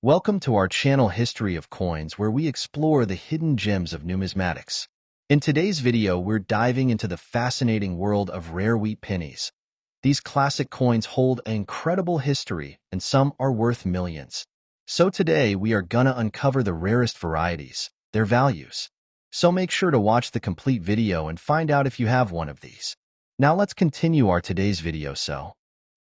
Welcome to our channel History of Coins, where we explore the hidden gems of numismatics. In today's video, we're diving into the fascinating world of rare wheat pennies. These classic coins hold an incredible history, and some are worth millions. So today, we are gonna uncover the rarest varieties, their values. So make sure to watch the complete video and find out if you have one of these. Now let's continue our today's video.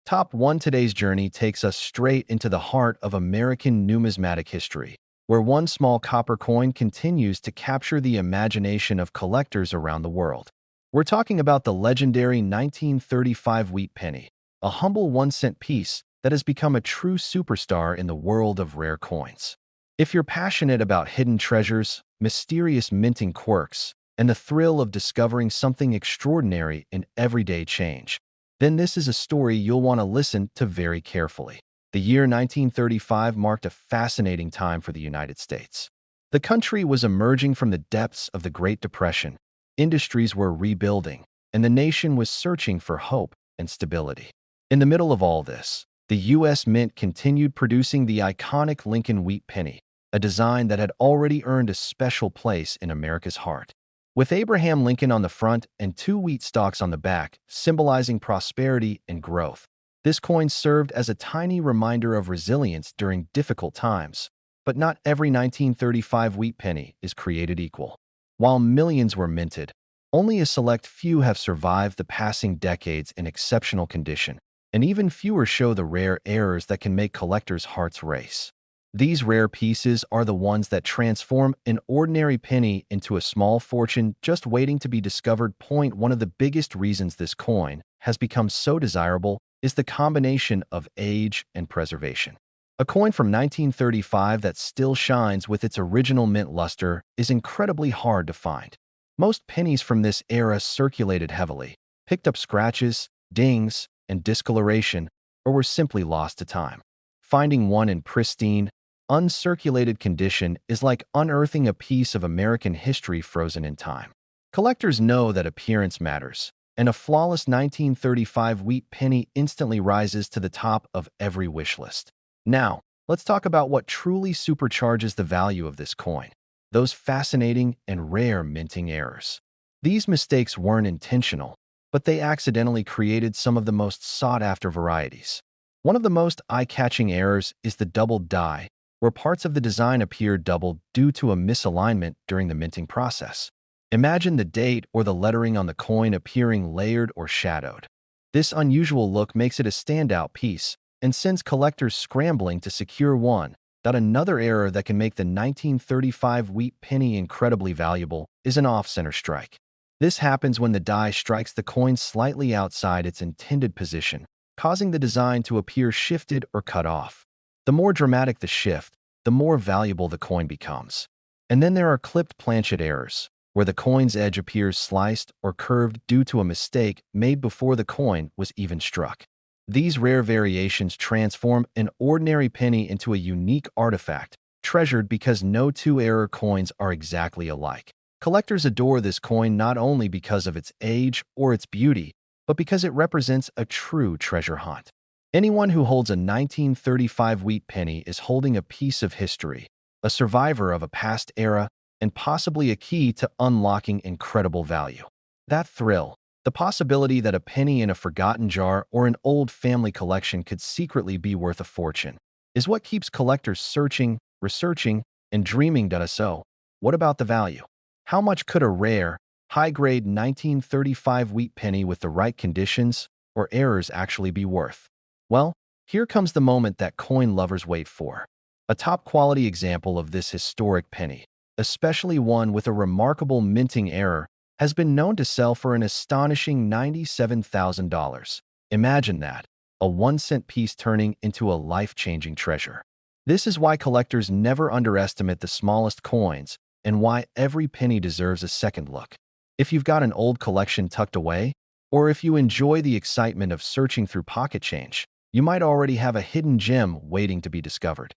Top 1 Today's journey takes us straight into the heart of American numismatic history, where one small copper coin continues to capture the imagination of collectors around the world. We're talking about the legendary 1935 wheat penny, a humble 1-cent piece that has become a true superstar in the world of rare coins. If you're passionate about hidden treasures, mysterious minting quirks, and the thrill of discovering something extraordinary in everyday change, then this is a story you'll want to listen to very carefully. The year 1935 marked a fascinating time for the United States. The country was emerging from the depths of the Great Depression, industries were rebuilding, and the nation was searching for hope and stability. In the middle of all this, the U.S. Mint continued producing the iconic Lincoln wheat penny, a design that had already earned a special place in America's heart. With Abraham Lincoln on the front and 2 wheat stalks on the back, symbolizing prosperity and growth, this coin served as a tiny reminder of resilience during difficult times. But not every 1935 wheat penny is created equal. While millions were minted, only a select few have survived the passing decades in exceptional condition, and even fewer show the rare errors that can make collectors' hearts race. These rare pieces are the ones that transform an ordinary penny into a small fortune just waiting to be discovered. One of the biggest reasons this coin has become so desirable is the combination of age and preservation. A coin from 1935 that still shines with its original mint luster is incredibly hard to find. Most pennies from this era circulated heavily, picked up scratches, dings, and discoloration, or were simply lost to time. Finding one in pristine, uncirculated condition is like unearthing a piece of American history frozen in time. Collectors know that appearance matters, and a flawless 1935 wheat penny instantly rises to the top of every wish list. Now, let's talk about what truly supercharges the value of this coin: those fascinating and rare minting errors. These mistakes weren't intentional, but they accidentally created some of the most sought-after varieties. One of the most eye-catching errors is the doubled die, where parts of the design appear doubled due to a misalignment during the minting process. Imagine the date or the lettering on the coin appearing layered or shadowed. This unusual look makes it a standout piece and sends collectors scrambling to secure one. Another error that can make the 1935 wheat penny incredibly valuable is an off-center strike. This happens when the die strikes the coin slightly outside its intended position, causing the design to appear shifted or cut off. The more dramatic the shift, the more valuable the coin becomes. And then there are clipped planchet errors, where the coin's edge appears sliced or curved due to a mistake made before the coin was even struck. These rare variations transform an ordinary penny into a unique artifact, treasured because no 2 error coins are exactly alike. Collectors adore this coin not only because of its age or its beauty, but because it represents a true treasure hunt. Anyone who holds a 1935 wheat penny is holding a piece of history, a survivor of a past era, and possibly a key to unlocking incredible value. That thrill, the possibility that a penny in a forgotten jar or an old family collection could secretly be worth a fortune, is what keeps collectors searching, researching, and dreaming. So, what about the value? How much could a rare, high-grade 1935 wheat penny with the right conditions or errors actually be worth? Well, here comes the moment that coin lovers wait for. A top-quality example of this historic penny, especially one with a remarkable minting error, has been known to sell for an astonishing $97,000. Imagine that, a 1-cent piece turning into a life-changing treasure. This is why collectors never underestimate the smallest coins and why every penny deserves a second look. If you've got an old collection tucked away, or if you enjoy the excitement of searching through pocket change, you might already have a hidden gem waiting to be discovered.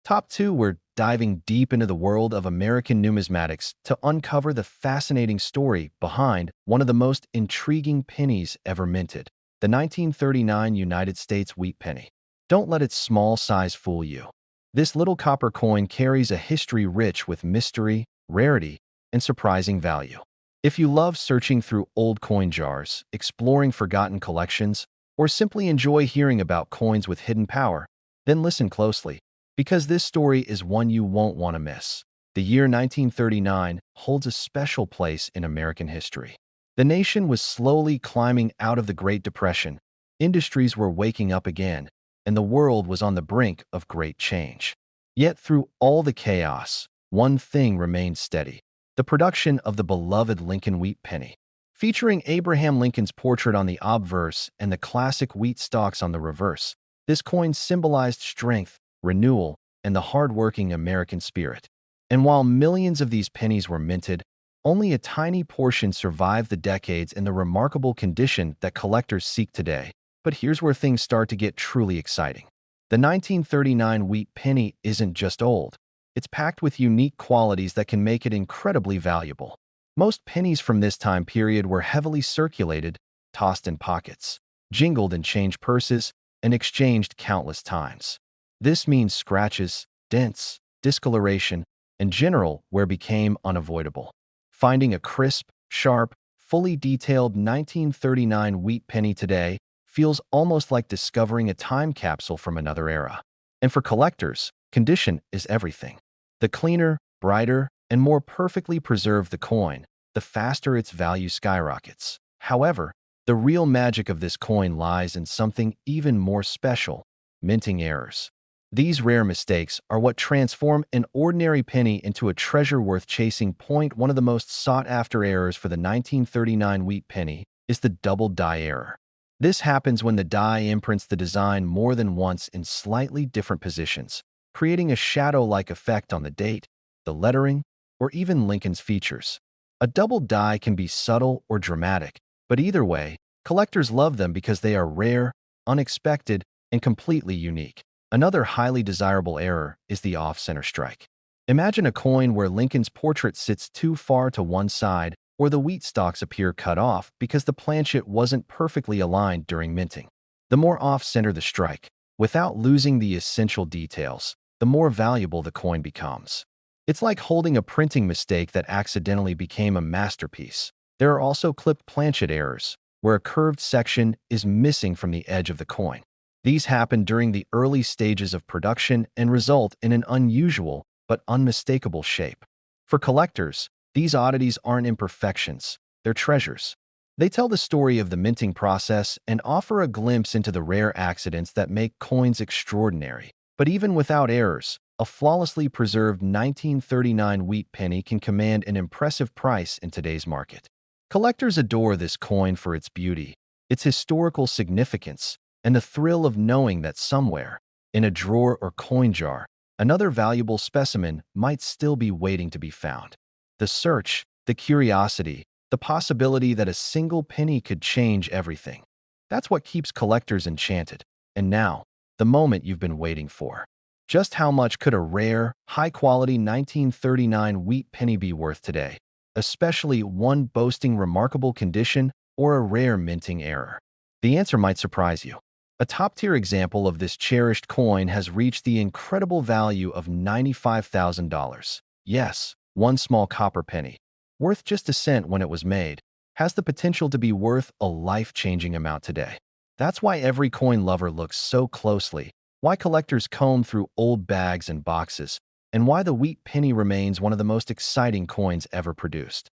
Top 2, we're diving deep into the world of American numismatics to uncover the fascinating story behind one of the most intriguing pennies ever minted, the 1939 United States wheat penny. Don't let its small size fool you. This little copper coin carries a history rich with mystery, rarity, and surprising value. If you love searching through old coin jars, exploring forgotten collections, or simply enjoy hearing about coins with hidden power, then listen closely, because this story is one you won't want to miss. The year 1939 holds a special place in American history. The nation was slowly climbing out of the Great Depression, industries were waking up again, and the world was on the brink of great change. Yet through all the chaos, one thing remained steady: the production of the beloved Lincoln wheat penny. Featuring Abraham Lincoln's portrait on the obverse and the classic wheat stalks on the reverse, this coin symbolized strength, renewal, and the hard-working American spirit. And while millions of these pennies were minted, only a tiny portion survived the decades in the remarkable condition that collectors seek today. But here's where things start to get truly exciting. The 1939 wheat penny isn't just old. It's packed with unique qualities that can make it incredibly valuable. Most pennies from this time period were heavily circulated, tossed in pockets, jingled in change purses, and exchanged countless times. This means scratches, dents, discoloration, and general wear became unavoidable. Finding a crisp, sharp, fully detailed 1939 wheat penny today feels almost like discovering a time capsule from another era. And for collectors, condition is everything. The cleaner, brighter, and more perfectly preserved the coin, the faster its value skyrockets. However, the real magic of this coin lies in something even more special: minting errors. These rare mistakes are what transform an ordinary penny into a treasure worth chasing. One of the most sought-after errors for the 1939 wheat penny is the double die error. This happens when the die imprints the design more than once in slightly different positions, creating a shadow-like effect on the date, the lettering, or even Lincoln's features. A double die can be subtle or dramatic, but either way, collectors love them because they are rare, unexpected, and completely unique. Another highly desirable error is the off-center strike. Imagine a coin where Lincoln's portrait sits too far to one side, or the wheat stalks appear cut off because the planchet wasn't perfectly aligned during minting. The more off-center the strike, without losing the essential details, the more valuable the coin becomes. It's like holding a printing mistake that accidentally became a masterpiece. There are also clipped planchet errors, where a curved section is missing from the edge of the coin. These happen during the early stages of production and result in an unusual but unmistakable shape. For collectors, these oddities aren't imperfections, they're treasures. They tell the story of the minting process and offer a glimpse into the rare accidents that make coins extraordinary. But even without errors, a flawlessly preserved 1939 wheat penny can command an impressive price in today's market. Collectors adore this coin for its beauty, its historical significance, and the thrill of knowing that somewhere, in a drawer or coin jar, another valuable specimen might still be waiting to be found. The search, the curiosity, the possibility that a single penny could change everything. That's what keeps collectors enchanted. And now, the moment you've been waiting for. Just how much could a rare, high-quality 1939 wheat penny be worth today, especially one boasting remarkable condition or a rare minting error? The answer might surprise you. A top-tier example of this cherished coin has reached the incredible value of $95,000. Yes, one small copper penny, worth just a cent when it was made, has the potential to be worth a life-changing amount today. That's why every coin lover looks so closely, why collectors comb through old bags and boxes, and why the wheat penny remains one of the most exciting coins ever produced.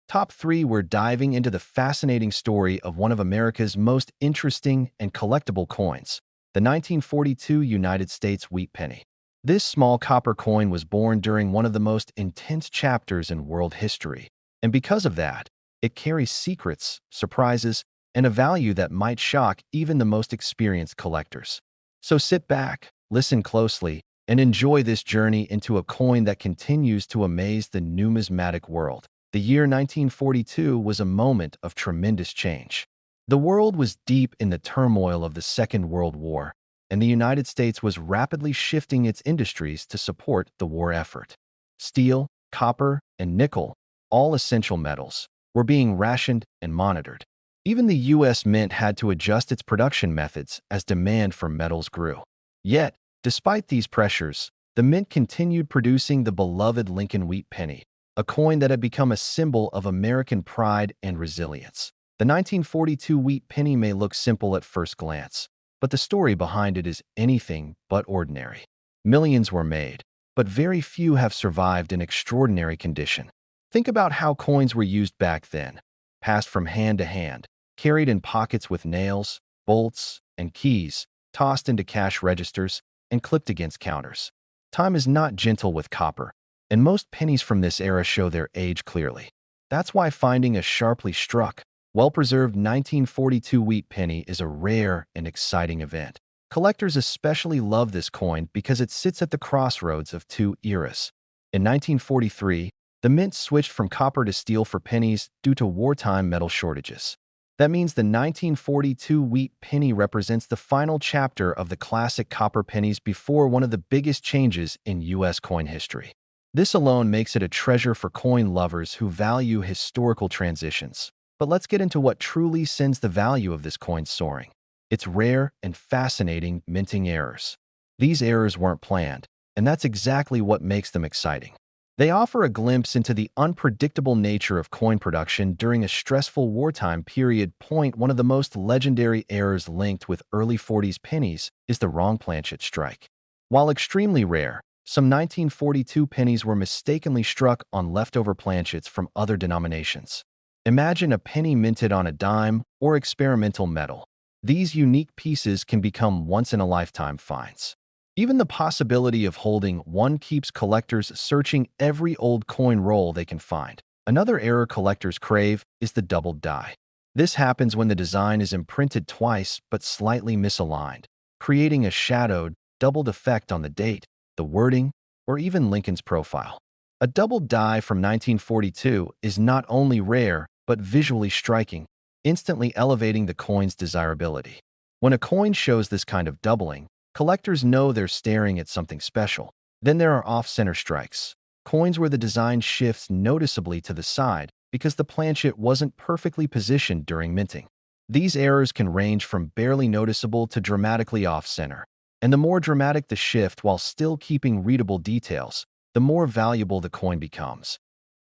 Top 3, we're diving into the fascinating story of one of America's most interesting and collectible coins, the 1942 United States wheat penny. This small copper coin was born during one of the most intense chapters in world history, and because of that, it carries secrets, surprises, and a value that might shock even the most experienced collectors. So sit back, listen closely, and enjoy this journey into a coin that continues to amaze the numismatic world. The year 1942 was a moment of tremendous change. The world was deep in the turmoil of the Second World War, and the United States was rapidly shifting its industries to support the war effort. Steel, copper, and nickel, all essential metals, were being rationed and monitored. Even the U.S. Mint had to adjust its production methods as demand for metals grew. Yet, despite these pressures, the mint continued producing the beloved Lincoln wheat penny, a coin that had become a symbol of American pride and resilience. The 1942 wheat penny may look simple at first glance, but the story behind it is anything but ordinary. Millions were made, but very few have survived in extraordinary condition. Think about how coins were used back then, passed from hand to hand, carried in pockets with nails, bolts, and keys, tossed into cash registers, and clipped against counters. Time is not gentle with copper, and most pennies from this era show their age clearly. That's why finding a sharply struck, well-preserved 1942 wheat penny is a rare and exciting event. Collectors especially love this coin because it sits at the crossroads of two eras. In 1943, the mint switched from copper to steel for pennies due to wartime metal shortages. That means the 1942 wheat penny represents the final chapter of the classic copper pennies before one of the biggest changes in U.S. coin history. This alone makes it a treasure for coin lovers who value historical transitions. But let's get into what truly sends the value of this coin soaring. Its rare and fascinating minting errors. These errors weren't planned, and that's exactly what makes them exciting. They offer a glimpse into the unpredictable nature of coin production during a stressful wartime period. One of the most legendary errors linked with early 40s pennies is the wrong planchet strike. While extremely rare, some 1942 pennies were mistakenly struck on leftover planchets from other denominations. Imagine a penny minted on a dime or experimental metal. These unique pieces can become once-in-a-lifetime finds. Even the possibility of holding one keeps collectors searching every old coin roll they can find. Another error collectors crave is the doubled die. This happens when the design is imprinted twice but slightly misaligned, creating a shadowed, doubled effect on the date, the wording, or even Lincoln's profile. A doubled die from 1942 is not only rare but visually striking, instantly elevating the coin's desirability. When a coin shows this kind of doubling, collectors know they're staring at something special. Then there are off-center strikes, coins where the design shifts noticeably to the side because the planchet wasn't perfectly positioned during minting. These errors can range from barely noticeable to dramatically off-center, and the more dramatic the shift while still keeping readable details, the more valuable the coin becomes.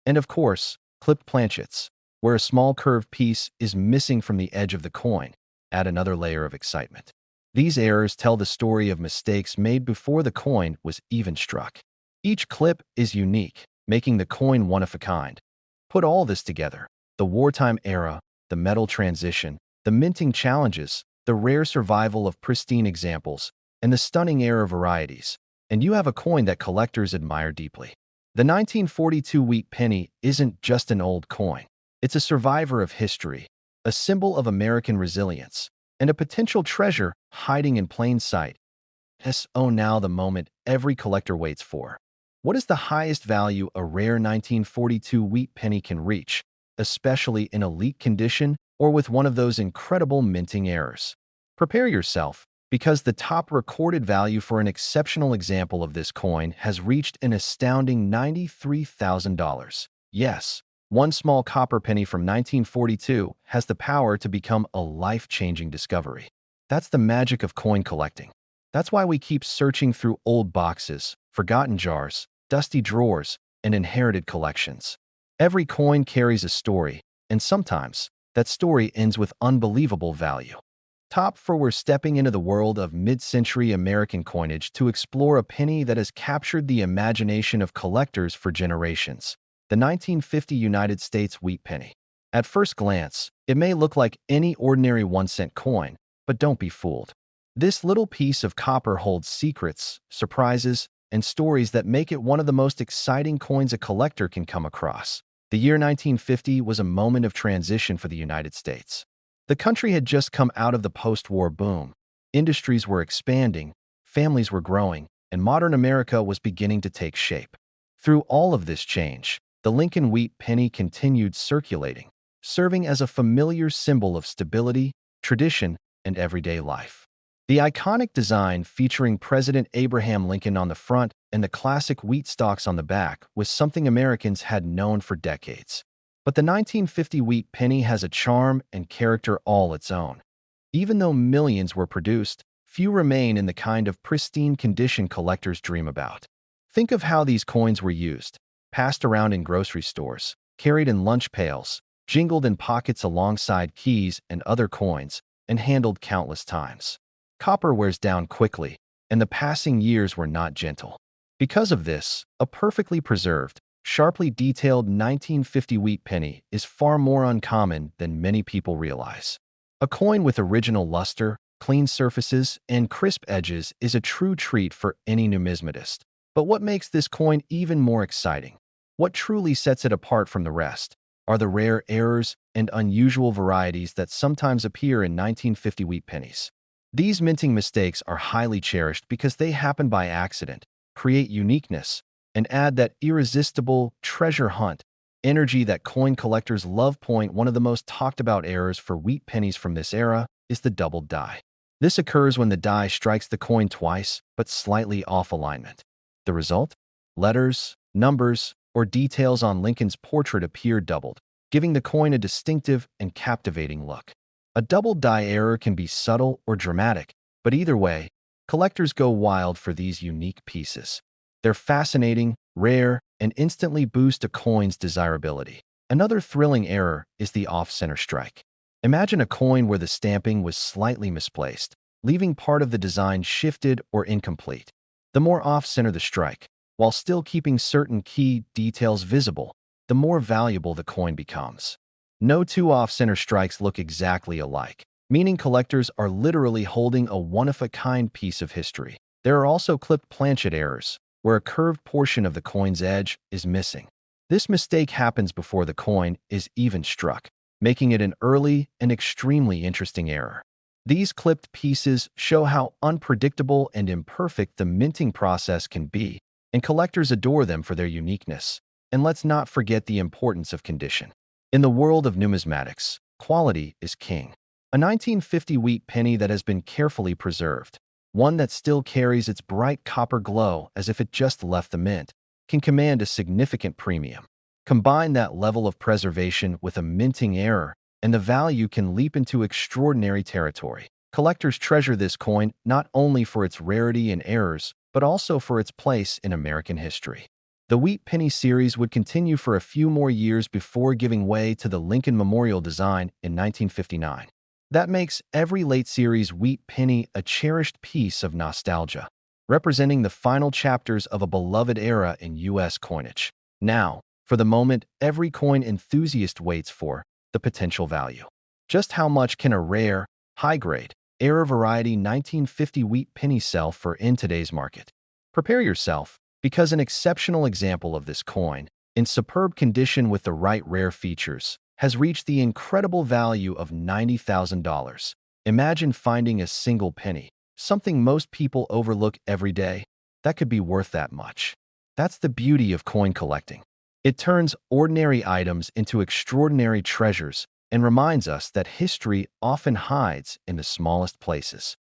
And of course, clipped planchets, where a small curved piece is missing from the edge of the coin, add another layer of excitement. These errors tell the story of mistakes made before the coin was even struck. Each clip is unique, making the coin one of a kind. Put all this together, the wartime era, the metal transition, the minting challenges, the rare survival of pristine examples, and the stunning era varieties, and you have a coin that collectors admire deeply. The 1942 wheat penny isn't just an old coin. It's a survivor of history, a symbol of American resilience, and a potential treasure hiding in plain sight. Now the moment every collector waits for. What is the highest value a rare 1942 wheat penny can reach, especially in elite condition or with one of those incredible minting errors? Prepare yourself, because the top recorded value for an exceptional example of this coin has reached an astounding $93,000. Yes, one small copper penny from 1942 has the power to become a life-changing discovery. That's the magic of coin collecting. That's why we keep searching through old boxes, forgotten jars, dusty drawers, and inherited collections. Every coin carries a story, and sometimes that story ends with unbelievable value. We're stepping into the world of mid-century American coinage to explore a penny that has captured the imagination of collectors for generations. The 1950 United States wheat penny. At first glance, it may look like any ordinary 1-cent coin, but don't be fooled. This little piece of copper holds secrets, surprises, and stories that make it one of the most exciting coins a collector can come across. The year 1950 was a moment of transition for the United States. The country had just come out of the post-war boom. Industries were expanding, families were growing, and modern America was beginning to take shape. Through all of this change, the Lincoln wheat penny continued circulating, serving as a familiar symbol of stability, tradition, and everyday life. The iconic design featuring President Abraham Lincoln on the front and the classic wheat stalks on the back was something Americans had known for decades. But the 1950 wheat penny has a charm and character all its own. Even though millions were produced, few remain in the kind of pristine condition collectors dream about. Think of how these coins were used, passed around in grocery stores, carried in lunch pails, jingled in pockets alongside keys and other coins, and handled countless times. Copper wears down quickly, and the passing years were not gentle. Because of this, a perfectly preserved, sharply detailed 1950 wheat penny is far more uncommon than many people realize. A coin with original luster, clean surfaces, and crisp edges is a true treat for any numismatist. But what makes this coin even more exciting? What truly sets it apart from the rest are the rare errors and unusual varieties that sometimes appear in 1950 wheat pennies. These minting mistakes are highly cherished because they happen by accident, create uniqueness, and add that irresistible treasure hunt energy that coin collectors love. One of the most talked about errors for wheat pennies from this era is the doubled die. This occurs when the die strikes the coin twice, but slightly off alignment. The result? Letters, numbers, or details on Lincoln's portrait appear doubled, giving the coin a distinctive and captivating look. A double die error can be subtle or dramatic, but either way, collectors go wild for these unique pieces. They're fascinating, rare, and instantly boost a coin's desirability. Another thrilling error is the off-center strike. Imagine a coin where the stamping was slightly misplaced, leaving part of the design shifted or incomplete. The more off-center the strike, while still keeping certain key details visible, the more valuable the coin becomes. No two off-center strikes look exactly alike, meaning collectors are literally holding a one-of-a-kind piece of history. There are also clipped planchet errors, where a curved portion of the coin's edge is missing. This mistake happens before the coin is even struck, making it an early and extremely interesting error. These clipped pieces show how unpredictable and imperfect the minting process can be, and collectors adore them for their uniqueness. And let's not forget the importance of condition. In the world of numismatics, quality is king. A 1950 wheat penny that has been carefully preserved, one that still carries its bright copper glow as if it just left the mint, can command a significant premium. Combine that level of preservation with a minting error, and the value can leap into extraordinary territory. Collectors treasure this coin not only for its rarity and errors, but also for its place in American history. The wheat penny series would continue for a few more years before giving way to the Lincoln Memorial design in 1959. That makes every late series wheat penny a cherished piece of nostalgia, representing the final chapters of a beloved era in U.S. coinage. Now, for the moment every coin enthusiast waits for, the potential value. Just how much can a rare, high-grade, era variety 1950 wheat penny sell for in today's market? Prepare yourself, because an exceptional example of this coin, in superb condition with the right rare features, has reached the incredible value of $90,000. Imagine finding a single penny, something most people overlook every day, that could be worth that much. That's the beauty of coin collecting. It turns ordinary items into extraordinary treasures and reminds us that history often hides in the smallest places.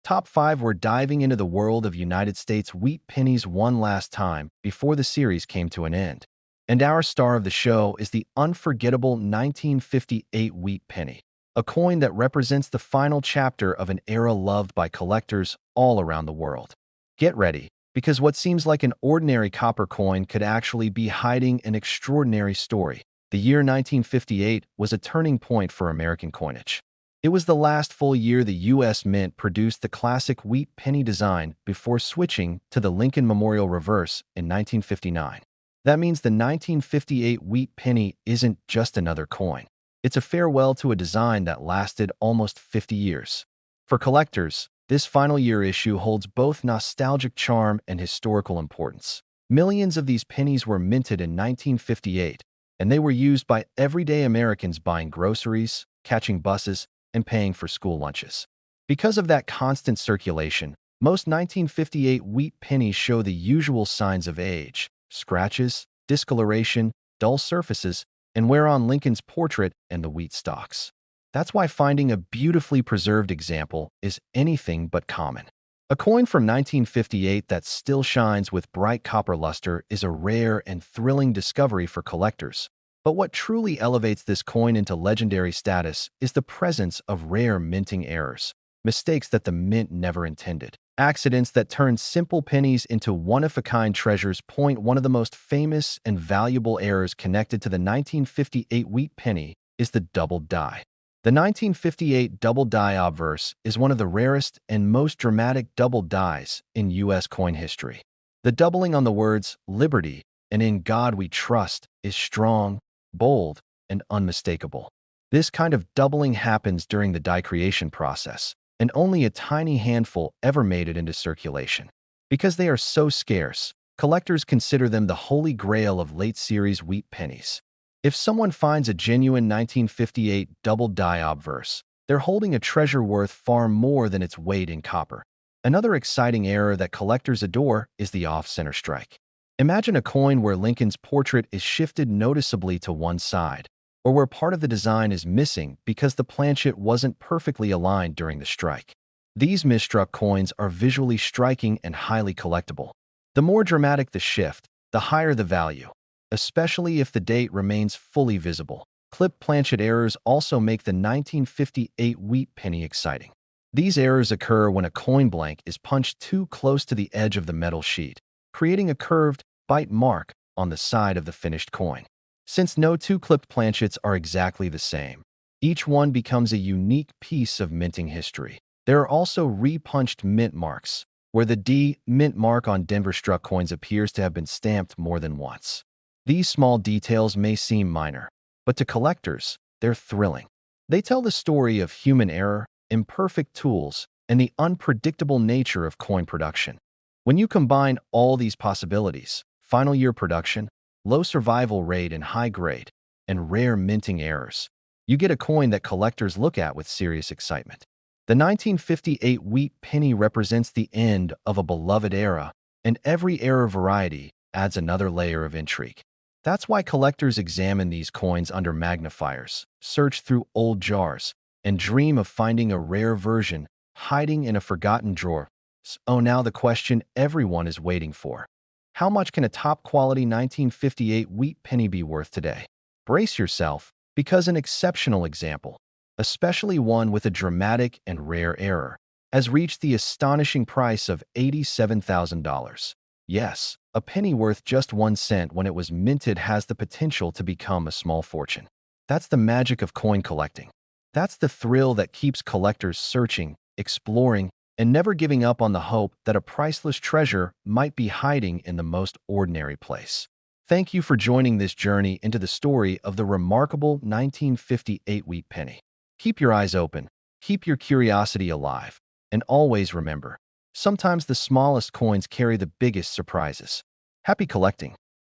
Top 5. We're diving into the world of United States wheat pennies one last time before the series came to an end. And our star of the show is the unforgettable 1958 wheat penny, a coin that represents the final chapter of an era loved by collectors all around the world. Get ready, because what seems like an ordinary copper coin could actually be hiding an extraordinary story. The year 1958 was a turning point for American coinage. It was the last full year the U.S. Mint produced the classic wheat penny design before switching to the Lincoln Memorial reverse in 1959. That means the 1958 wheat penny isn't just another coin. It's a farewell to a design that lasted almost 50 years. For collectors, this final year issue holds both nostalgic charm and historical importance. Millions of these pennies were minted in 1958, and they were used by everyday Americans buying groceries, catching buses, and paying for school lunches. Because of that constant circulation, most 1958 wheat pennies show the usual signs of age: scratches, discoloration, dull surfaces, and wear on Lincoln's portrait and the wheat stalks. That's why finding a beautifully preserved example is anything but common. A coin from 1958 that still shines with bright copper luster is a rare and thrilling discovery for collectors. But what truly elevates this coin into legendary status is the presence of rare minting errors, mistakes that the mint never intended. Accidents that turned simple pennies into one-of-a-kind treasures point one of the most famous and valuable errors connected to the 1958 wheat penny is the double die. The 1958 double die obverse is one of the rarest and most dramatic double dies in U.S. coin history. The doubling on the words "Liberty" and "In God We Trust" is strong, bold, and unmistakable. This kind of doubling happens during the die creation process, and only a tiny handful ever made it into circulation. Because they are so scarce, collectors consider them the holy grail of late-series wheat pennies. If someone finds a genuine 1958 double die obverse, they're holding a treasure worth far more than its weight in copper. Another exciting error that collectors adore is the off-center strike. Imagine a coin where Lincoln's portrait is shifted noticeably to one side, or where part of the design is missing because the planchet wasn't perfectly aligned during the strike. These misstruck coins are visually striking and highly collectible. The more dramatic the shift, the higher the value, especially if the date remains fully visible. Clip planchet errors also make the 1958 wheat penny exciting. These errors occur when a coin blank is punched too close to the edge of the metal sheet, creating a curved, bite mark on the side of the finished coin. Since no two clipped planchets are exactly the same, each one becomes a unique piece of minting history. There are also repunched mint marks, where the D mint mark on Denver struck coins appears to have been stamped more than once. These small details may seem minor, but to collectors, they're thrilling. They tell the story of human error, imperfect tools, and the unpredictable nature of coin production. When you combine all these possibilities, final year production, low survival rate and high grade, and rare minting errors, you get a coin that collectors look at with serious excitement. The 1958 wheat penny represents the end of a beloved era, and every era variety adds another layer of intrigue. That's why collectors examine these coins under magnifiers, search through old jars, and dream of finding a rare version hiding in a forgotten drawer. So now the question everyone is waiting for. How much can a top-quality 1958 wheat penny be worth today? Brace yourself, because an exceptional example, especially one with a dramatic and rare error, has reached the astonishing price of $87,000. Yes, a penny worth just 1 cent when it was minted has the potential to become a small fortune. That's the magic of coin collecting. That's the thrill that keeps collectors searching, exploring, and never giving up on the hope that a priceless treasure might be hiding in the most ordinary place. Thank you for joining this journey into the story of the remarkable 1958 wheat penny. Keep your eyes open, keep your curiosity alive, and always remember, sometimes the smallest coins carry the biggest surprises. Happy collecting!